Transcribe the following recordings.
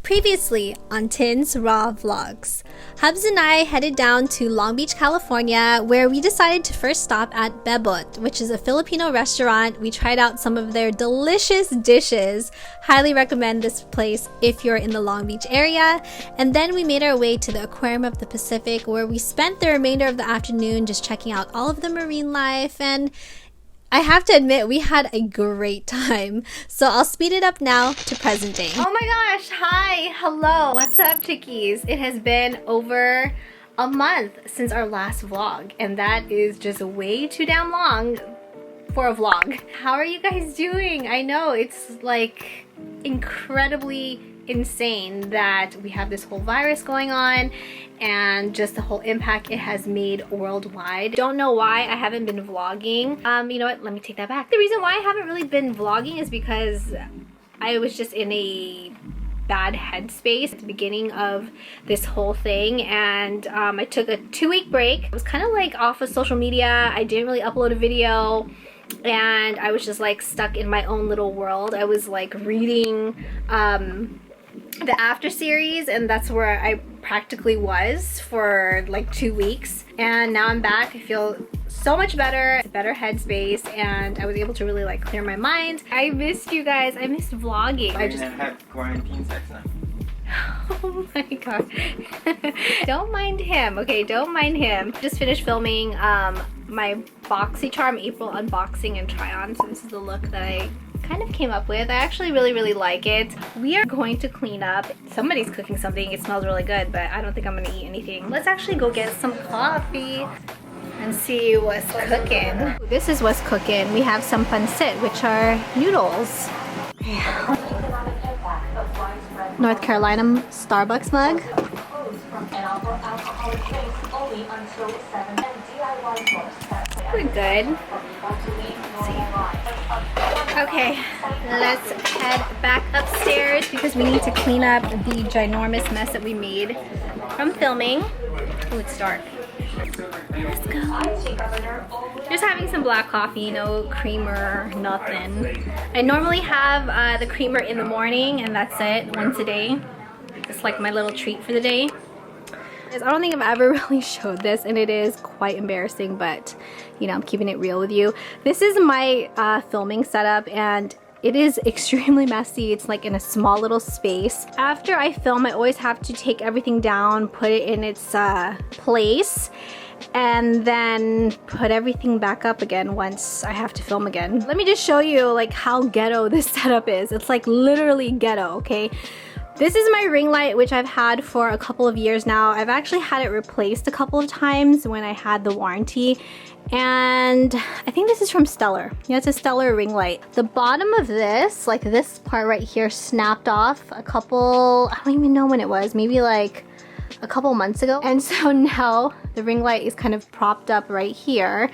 Previously on Tin's Raw Vlogs, Hubs and I headed down to Long Beach, California, where we decided to first stop at Blvd, which is a Filipino restaurant. We tried out some of their delicious dishes. Highly recommend this place if you're in the Long Beach area. And then we made our way to the Aquarium of the Pacific, where we spent the remainder of the afternoon just checking out all of the marine life, and I have to admit, we had a great time. So I'll speed it up now to present day. Oh my gosh, hi, hello. What's up, chickies? It has been over a month since our last vlog, and that is just way too damn long for a vlog. How are you guys doing? I know it's like incredibly insane that we have this whole virus going on and just the whole impact it has made worldwide. Don't know why I haven't been vlogging. You know what, let me take that back. The reason why I haven't really been vlogging is because I was just in a bad headspace at the beginning of this whole thing, and I took a 2-week break. I was kind of like off of social media. I didn't really upload a video, and I was just like stuck in my own little world. I was like reading the After series, and that's where I practically was for like 2 weeks, and now I'm back. I feel so much better, a better headspace, and I was able to really like clear my mind. I missed you guys. I missed vlogging. I just have quarantine sex now. Oh my god. Don't mind him, okay? Don't mind him. Just finished filming my BoxyCharm April unboxing and try on, so this is the look that I kind of came up with. I actually really like it. We are going to clean up. Somebody's cooking something. It smells really good, but I don't think I'm gonna eat anything. Let's actually go get some coffee and see what's cooking. This is what's cooking. We have some pancit, which are noodles. North Carolina Starbucks mug. We're good. Let's see. Okay, let's head back upstairs because we need to clean up the ginormous mess that we made from filming. Oh, it's dark. Let's go. Just having some black coffee, no creamer, nothing. I normally have the creamer in the morning, and that's it, once a day. It's like my little treat for the day. I don't think I've ever really showed this, and it is quite embarrassing, but you know, I'm keeping it real with you. This is my filming setup, and it is extremely messy. It's like in a small little space. After I film, I always have to take everything down, put it in its place, and then put everything back up again once I have to film again. Let me just show you like how ghetto this setup is. It's like literally ghetto, okay? This is my ring light, which I've had for a couple of years now. I've actually had it replaced a couple of times when I had the warranty, and I think this is from Stellar. Yeah, it's a Stellar ring light. The bottom of this, like this part right here, snapped off a couple, I don't even know when it was, maybe like a couple months ago. And so now the ring light is kind of propped up right here.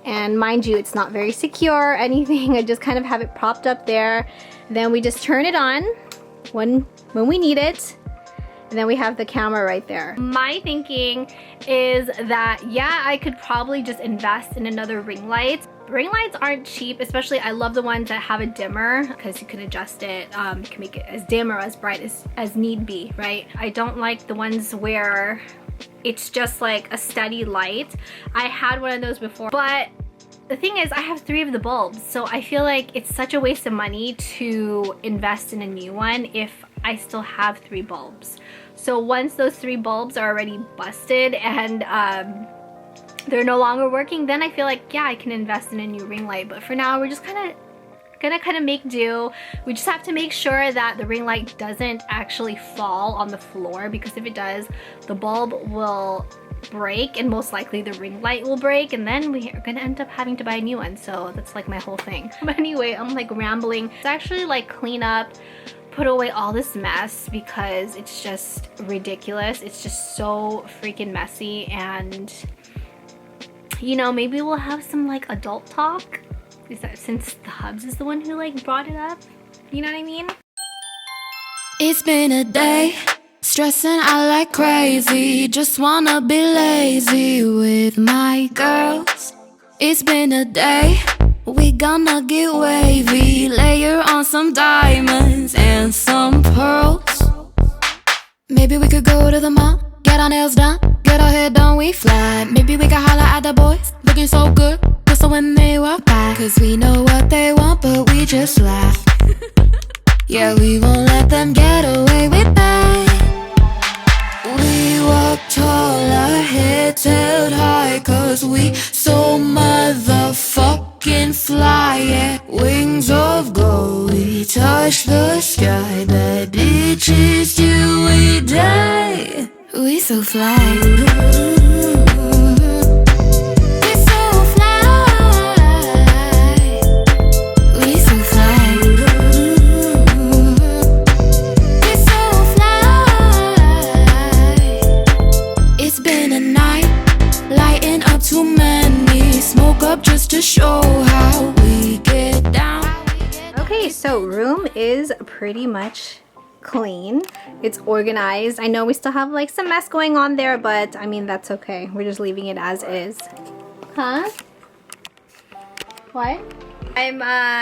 And mind you, it's not very secure or anything. I just kind of have it propped up there. Then we just turn it on when we need it, and then we have the camera right there. My thinking is that, yeah, I could probably just invest in another ring light. Ring lights aren't cheap, especially I love the ones that have a dimmer because you can adjust it. You can make it as dim or as bright as need be, right? I don't like the ones where it's just like a steady light. I had one of those before, but the thing is, I have 3 of the bulbs, so I feel like it's such a waste of money to invest in a new one if I still have 3 bulbs. So once those 3 bulbs are already busted and they're no longer working, then I feel like, yeah, I can invest in a new ring light. But for now, we're just gonna make do. We just have to make sure that the ring light doesn't actually fall on the floor, because if it does, the bulb will break, and most likely the ring light will break, and then we are gonna end up having to buy a new one. So that's like my whole thing. But anyway, I'm like rambling. It's actually like clean up, put away all this mess, because it's just ridiculous. It's just so freaking messy, and you know, maybe we'll have some like adult talk. Is that since the Hubs is the one who like brought it up? You know what I mean? It's been a day, stressing out like crazy. Just wanna be lazy with my girls. It's been a day, we gonna get wavy. Layer on some diamonds and some pearls. our nails done, get our hair done, we fly. Maybe we can holler at the boys, looking so good, whistle when they walk by. Cause we know what they want, but we just laugh. Yeah, we won't let them get away with that. We walk tall, our heads held high, cause we so motherfucking fly. Yeah, wings of gold, we touch the sky. Bad bitches till we die. We so fly. We so fly. We so fly. We so fly. It's been a night, lighting up too many. Smoke up just to show how we get down. Okay, so room is pretty much clean. It's organized. I know we still have like some mess going on there, but I mean that's okay. We're just leaving it as is. Huh? What? I'm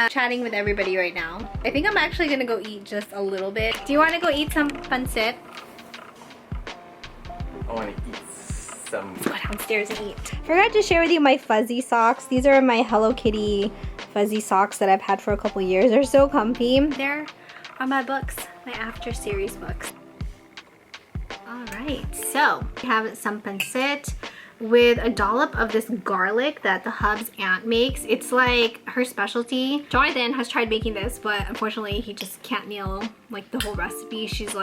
chatting with everybody right now. I think I'm actually gonna go eat just a little bit. Do you want to go eat some pancit? I want to eat some. Let's go downstairs and eat. Forgot to share with you my fuzzy socks. These are my Hello Kitty fuzzy socks that I've had for a couple years. They're so comfy. There are my books, my after series books. Alright, so we have some pancit with a dollop of this garlic that the Hub's aunt makes. It's like her specialty. Jonathan has tried making this, but unfortunately he just can't nail like the whole recipe. She is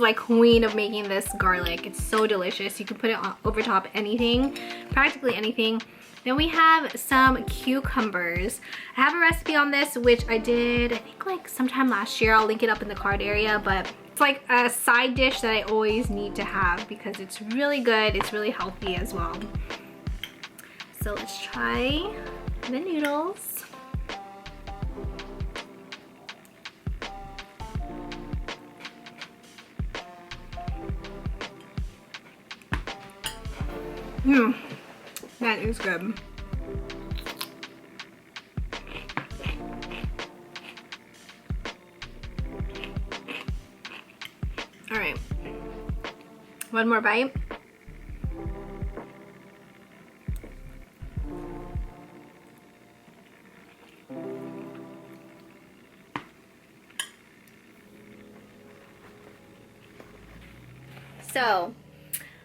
like queen of making this garlic. It's so delicious. You can put it on, over top anything, practically anything. Then we have some cucumbers. I have a recipe on this, which I did, I think like sometime last year. I'll link it up in the card area, but it's like a side dish that I always need to have because it's really good. It's really healthy as well. So let's try the noodles. That is good. All right, one more bite. So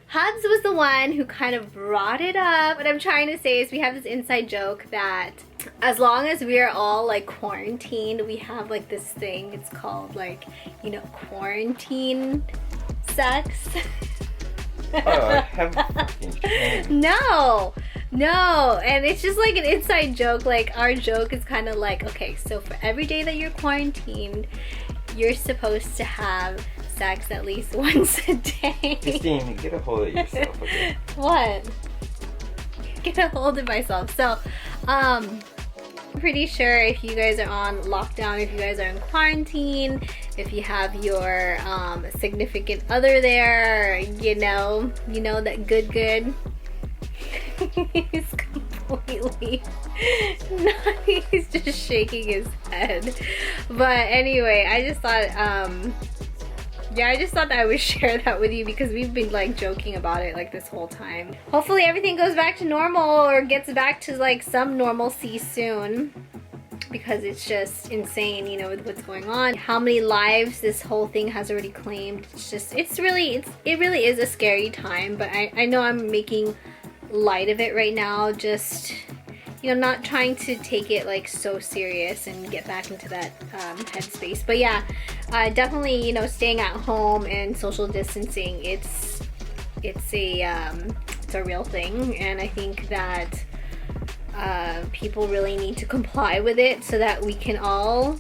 Hubs was the one who kind of brought it up. What I'm trying to say is we have this inside joke that as long as we are all like quarantined, we have like this thing. It's called like, you know, quarantine sex. Oh, I have fucking shame. No, and it's just like an inside joke. Like our joke is kind of like, okay, so for every day that you're quarantined, you're supposed to have sex at least once a day. Christine, get a hold of yourself, okay? What? Get a hold of myself. So, I'm pretty sure if you guys are on lockdown, if you guys are in quarantine, if you have your significant other there, you know that good. He's completely not, he's just shaking his head. But anyway, I just thought yeah, I just thought that I would share that with you because we've been like joking about it like this whole time. Hopefully everything goes back to normal or gets back to like some normalcy soon, because it's just insane, you know, with what's going on. How many lives this whole thing has already claimed. It's just, it really is a scary time, but I know I'm making light of it right now, just, you know, not trying to take it like so serious and get back into that headspace. But yeah, definitely, you know, staying at home and social distancing, it's a real thing, and I think that people really need to comply with it so that we can all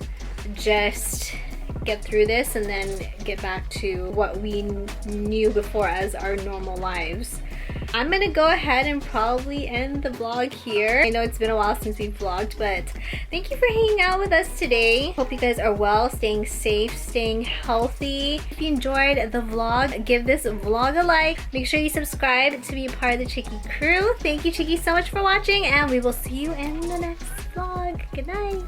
just get through this and then get back to what we knew before as our normal lives. I'm gonna go ahead and probably end the vlog here. I know it's been a while since we've vlogged, but thank you for hanging out with us today. Hope you guys are well, staying safe, staying healthy. If you enjoyed the vlog, give this vlog a like. Make sure you subscribe to be a part of the Chicky crew. Thank you, Chicky, so much for watching, and we will see you in the next vlog. Good night.